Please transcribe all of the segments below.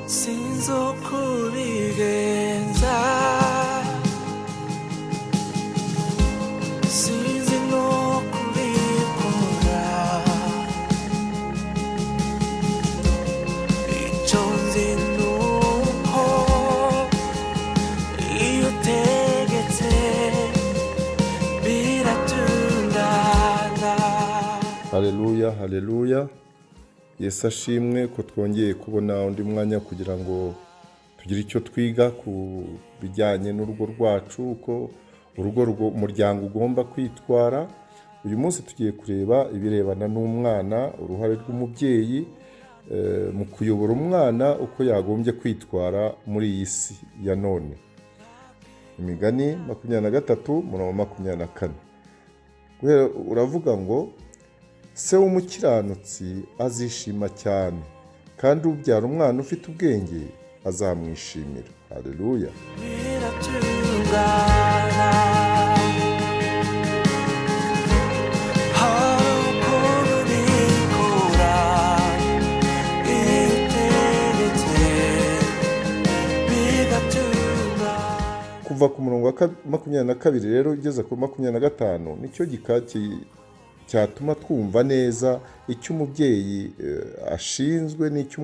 sinzi uko ubigenza, sinzi n'uko ubikora, icyo nzi ni uko iyo utegetse biratungana. Haleluya, haleluya. Yesu ashimwe ko twongeye kubona undi mwanya kugira ngo tugire icyo twiga ku bijyanye n'urugo rwacu, uko umuryango ugomba kwitwara. Uyu munsi tugiye kureba ibirebana n'umwana, uruhare rw'umubyeyi mu kuyobora umwana uko yagombye kwitwara muri iyi si ya none. Imigani 23:24. Uravuga ngo se w'umukiranutsi azishima cyane, kandi ubyara umwana ufite ubwenge azamwishimira. Haleluya. Biratungana, hari ukuntu ubikora, iyo utegetse bigatungana. Kuva ku murongo wa 22 rero ugeze ku 25 nicyo gikaki cyatuma twumva neza icyo umubyeyi ashinzwe n'icyo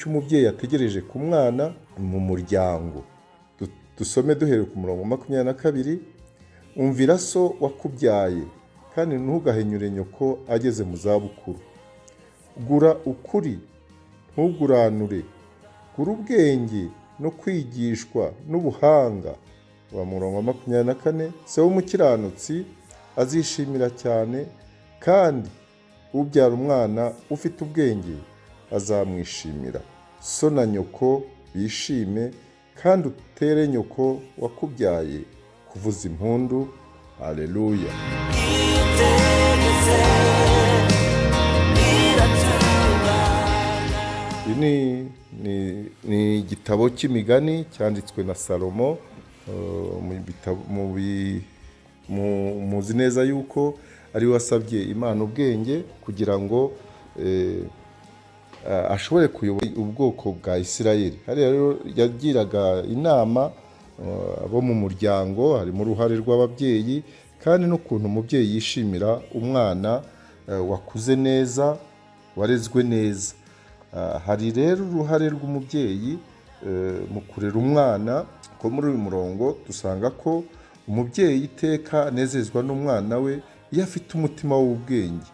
umubyeyi ategereje ku mwana mu muryango. Dusome duhere ku murongo wa 22. Umvira so wakubyaye, kandi ntugahenyure nyoko ageze mu zabukuru. Gura ukuri, ntuguranure. Gura ubwenge no kwigishwa n'ubuhanga. Wa murongo wa 24. Se w'umukiranutsi azishimira cyane, kandi ubyara umwana ufite ubwenge azamwishimira. So na nyoko bishime, kandi utere nyoko wakubyaye kuvuza impundu. Haleluya. Iyo utegetse biratungana. Ni igitabo cy'imigani cyanditswe na Salomo. Muzi neza yuko ari we wasabye Imana ubwenge kugira ngo ashobore kuyobora ubwoko bwa Isirayeli. Hariya rero yagiraga inama abo mu muryango, harimo uruhare rw'ababyeyi, kandi n'ukuntu umubyeyi yishimira umwana wakuze neza, warezwe neza. Hari rero uruhare rw'umubyeyi mu kurera umwana, ko muri uyu murongo dusanga ko umubyeyi iteka anezezwa n'umwana we iyo afite umutima w'ubwenge,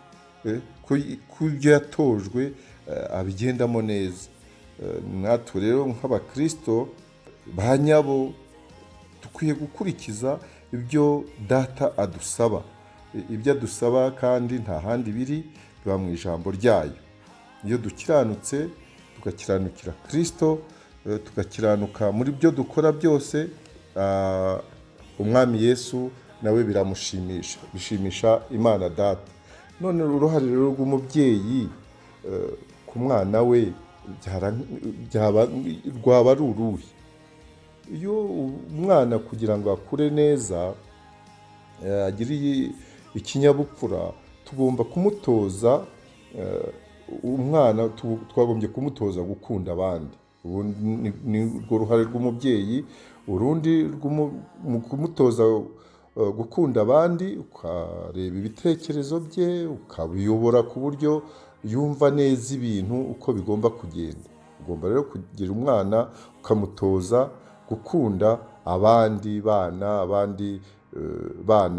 ko ibyo yatojwe abigendamo neza. Natwe rero nk'abakristo ba nyabo dukwiye gukurikiza ibyo data adusaba. Ibyo adusaba kandi nta handi biri, biba mu ijambo ryayo. Iyo dukiranutse tugakiranukira Kristo, tugakiranuka muri byo dukora byose, umwami Yesu nawe biramushimisha, bishimisha Imana Data. None uruhare rero rw'umubyeyi ku mwana we rwaba ari uruhe? Iyo umwana kugira ngo akure neza, agire ikinyabupfura, tugomba kumutoza. Umwana twagombye kumutoza gukunda abandi. Ni urwo ruhare rw'umubyeyi. Urundi mu kumutoza gukunda abandi, ukareba ibitekerezo bye, ukabiyobora ku buryo yumva neza ibintu uko bigomba kugenda. Ugomba rero kugira umwana ukamutoza gukunda abandi bana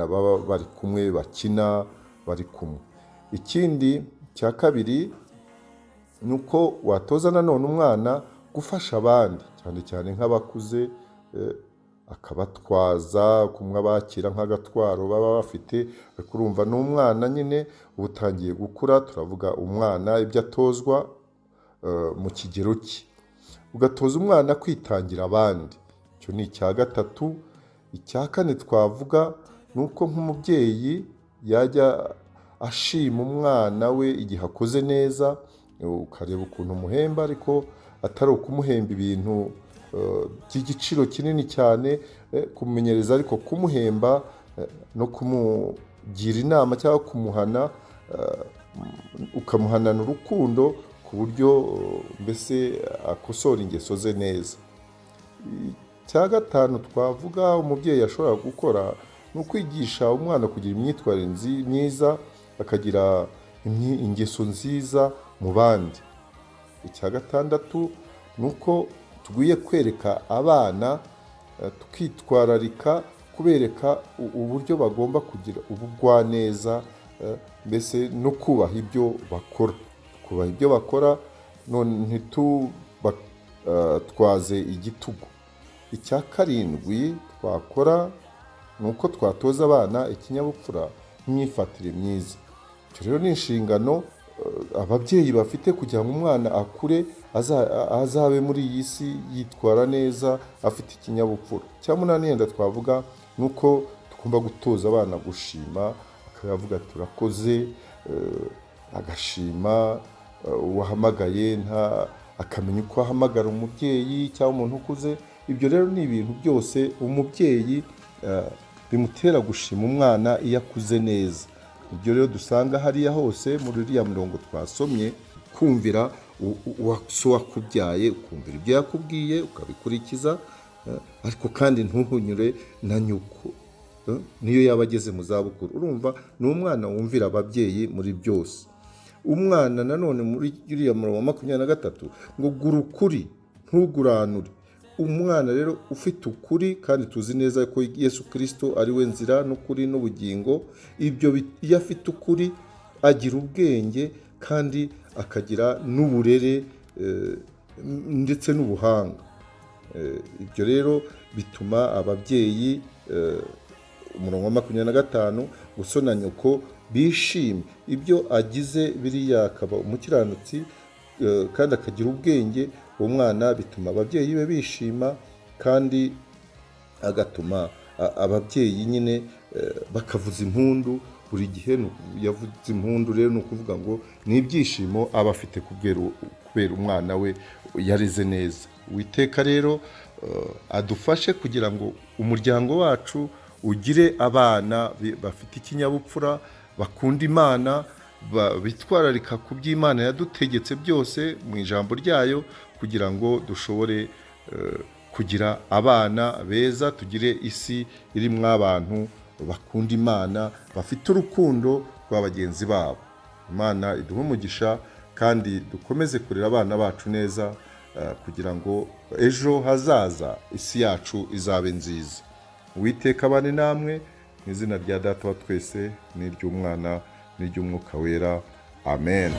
baba bari kumwe, bakina bari kumwe. Ikindi cya kabiri ni uko watoza nanone umwana gufasha abandi, cyane cyane nk'abakuze, akabatwaza, kumwe abakira nk'agatwaro baba bafite. Ariko urumva n'umwana nyine uba utangiye gukura. Turavuga umwana ibyo atozwa mu kigero cye. Ugatoza umwana kwitangira abandi. Icyo ni icya gatatu. Icya kane twavuga ni uko nk'umubyeyi yajya ashima umwana we igihe akoze neza, ukareba ukuntu umuhemba, ariko atari ukumuhemba ibintu by'igiciro kinini cyane, kumumenyereza, ariko kumuhemba no kumugira inama cyangwa kumuhana, ukamuhanana urukundo ku buryo mbese akosora ingeso ze neza. Icya gatanu twavuga umubyeyi ashobora gukora ni ukwigisha umwana kugira imyitwarire myiza, akagira ingeso nziza mu bandi. Icya gatandatu ni uko tugwiye kwereka abana, tukitwararika kubereka uburyo bagomba kugira ubugwaneza, mbese no kubaha ibyo bakora. Kubaha ibyo bakora, none ntitubatwaze igitugu. Icya karindwi twakora ni uko twatoza abana ikinyabupfura n'imyifatire myiza. Icyo rero ni inshingano ababyeyi bafite kugira ngo umwana akure azabe muri iyi si yitwara neza, afite ikinyabupfura. Icya munani yenda twavuga ni uko tugomba gutoza abana gushima, akavuga turakoze, agashima uwahamagaye, akamenya uko ahamagara umubyeyi cyangwa umuntu ukuze. Ibyo rero ni ibintu byose umubyeyi bimutera gushima umwana iyo akuze neza. Ibyo rero dusanga hariya hose muri uriya murongo twasomye, kumvira so wakubyaye, ukumvira ibyo yakubwiye ukabikurikiza, ariko kandi ntuhunyure na nyuko niyo yaba ageze mu zabukuru. Urumva ni umwana wumvira ababyeyi muri byose. Umwana nanone muri uriya murongo wa 23 ngo gura ukuri ntuguranure. Umwana rero ufite ukuri, kandi tuzi neza ko Yesu Kristo ari we nzira n'ukuri n'ubugingo. Ibyo iyo afite ukuri agira ubwenge kandi akagira n'uburere ndetse n'ubuhanga. Ibyo rero bituma ababyeyi, umurongo wa 25, so na nyoko bishimye ibyo agize biriya, akaba umukiranutsi kandi akagira ubwenge. Uwo mwana bituma ababyeyi be bishima, kandi agatuma ababyeyi nyine bakavuza impundu buri gihe. Yavuze impundu rero ni ukuvuga ngo ni ibyishimo aba afite kubera umwana we yarize neza. Uwiteka rero adufashe kugira ngo umuryango wacu ugire abana bafite ikinyabupfura, bakunda Imana, bitwararika ku by'Imana yadutegetse byose mu ijambo ryayo, kugira ngo dushobore kugira abana beza, tugire isi irimo abantu bakunda Imana, bafite urukundo rwa bagenzi babo. Imana iduhe umugisha, kandi dukomeze kurera abana bacu neza, kugira ngo ejo hazaza isi yacu izabe nziza. Uwiteka abane namwe mu izina rya Data wa twese, n'iry'Umwana n'iry'Umwuka wera. Amen.